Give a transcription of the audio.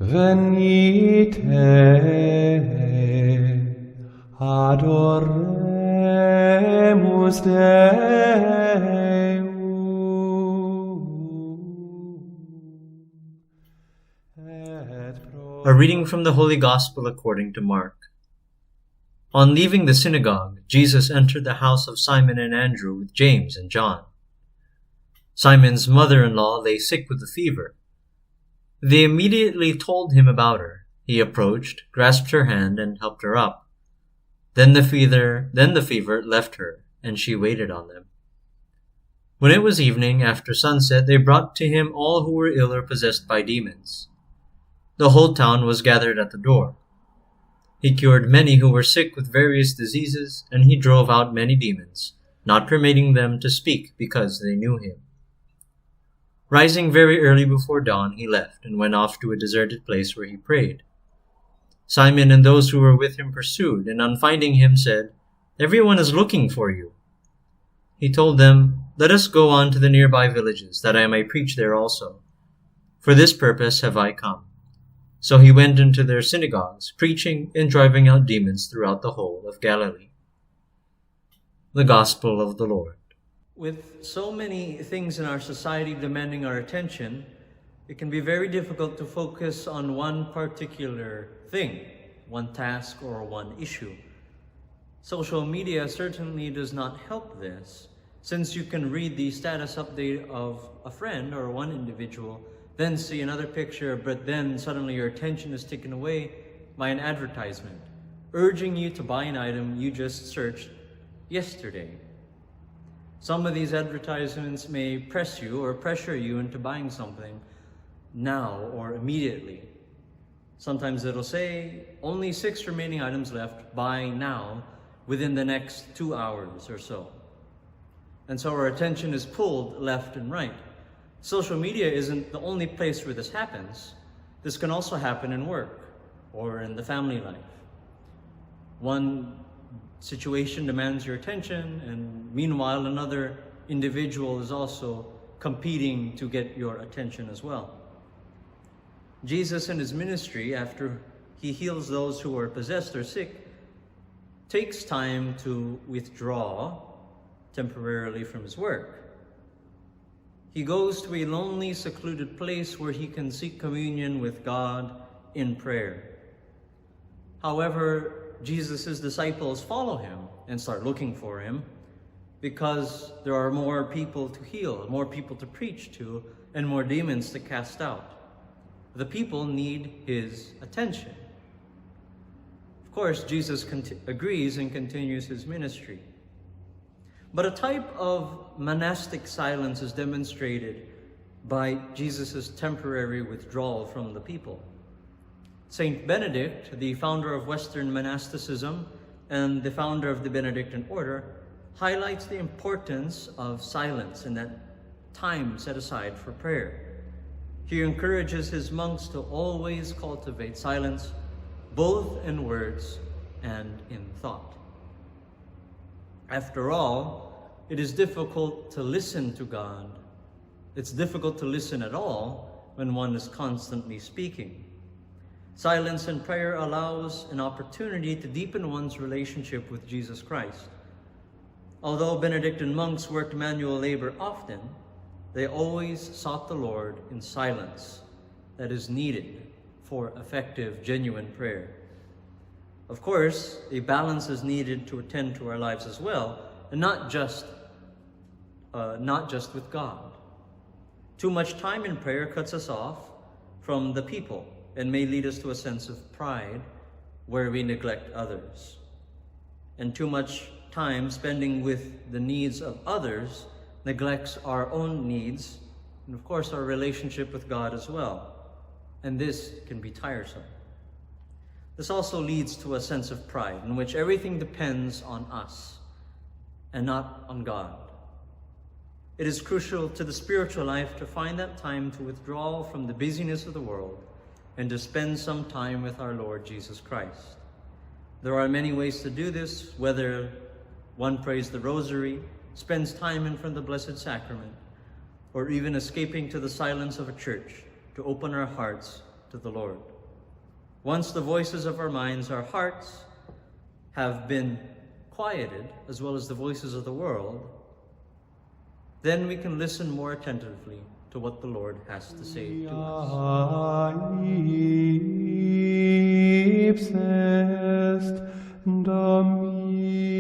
Venite, adoremus Deum. A reading from the Holy Gospel according to Mark. On leaving the synagogue, Jesus entered the house of Simon and Andrew with James and John. Simon's mother-in-law lay sick with a fever. They immediately told him about her. He approached, grasped her hand, and helped her up. Then the fever left her, and she waited on them. When it was evening, after sunset, they brought to him all who were ill or possessed by demons. The whole town was gathered at the door. He cured many who were sick with various diseases, and he drove out many demons, not permitting them to speak because they knew him. Rising very early before dawn, he left and went off to a deserted place where he prayed. Simon and those who were with him pursued, and on finding him said, "Everyone is looking for you." He told them, "Let us go on to the nearby villages, that I may preach there also. For this purpose have I come." So he went into their synagogues, preaching and driving out demons throughout the whole of Galilee. The Gospel of the Lord. With so many things in our society demanding our attention, it can be very difficult to focus on one particular thing, one task or one issue. Social media certainly does not help this, since you can read the status update of a friend or one individual, then see another picture, but then suddenly your attention is taken away by an advertisement, urging you to buy an item you just searched yesterday. Some of these advertisements may press you or pressure you into buying something now or immediately. Sometimes it'll say, only 6 remaining items left, buy now, within the next 2 hours or so. And so our attention is pulled left and right. Social media isn't the only place where this happens. This can also happen in work or in the family life. One situation demands your attention, and meanwhile another individual is also competing to get your attention as well. Jesus in his ministry, after he heals those who are possessed or sick, takes time to withdraw temporarily from his work. He goes to a lonely, secluded place where he can seek communion with God in prayer. However, Jesus' disciples follow him and start looking for him because there are more people to heal, more people to preach to, and more demons to cast out. The people need his attention. Of course, Jesus agrees and continues his ministry. But a type of monastic silence is demonstrated by Jesus' temporary withdrawal from the people. Saint Benedict, the founder of Western monasticism and the founder of the Benedictine order, highlights the importance of silence and that time set aside for prayer. He encourages his monks to always cultivate silence, both in words and in thought. After all, it is difficult to listen to God. It's difficult to listen at all when one is constantly speaking. Silence and prayer allows an opportunity to deepen one's relationship with Jesus Christ. Although Benedictine monks worked manual labor often, they always sought the Lord in silence that is needed for effective, genuine prayer. Of course, a balance is needed to attend to our lives as well, and not just with God. Too much time in prayer cuts us off from the people and may lead us to a sense of pride where we neglect others. And too much time spending with the needs of others neglects our own needs and, of course, our relationship with God as well. And this can be tiresome. This also leads to a sense of pride in which everything depends on us and not on God. It is crucial to the spiritual life to find that time to withdraw from the busyness of the world and to spend some time with our Lord Jesus Christ. There are many ways to do this, whether one prays the rosary, spends time in front of the Blessed Sacrament, or even escaping to the silence of a church to open our hearts to the Lord. Once the voices of our minds, our hearts, have been quieted, as well as the voices of the world, then we can listen more attentively to what the Lord has to say to us. Ipsest Domini